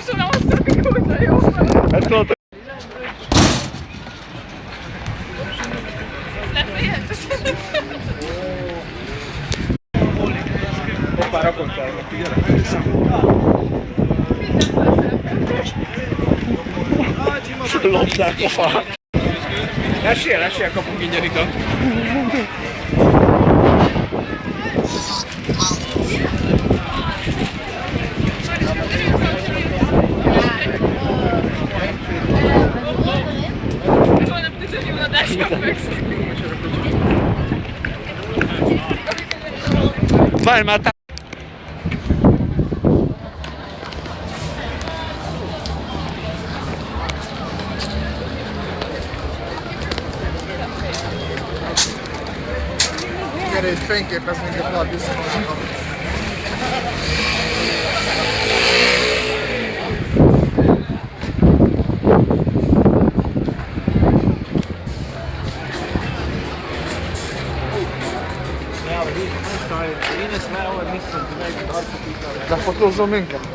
Köszönöm azt a figurt, de jó van. Hát tudod, Lefélyed? hoppá, rakottál, figyelj. Lopták a fát. Esél, kapunk ingyen itt. Várj már, Gyere, itt fényképeznünk egy nagy biztonságot. Lefotózzon minket?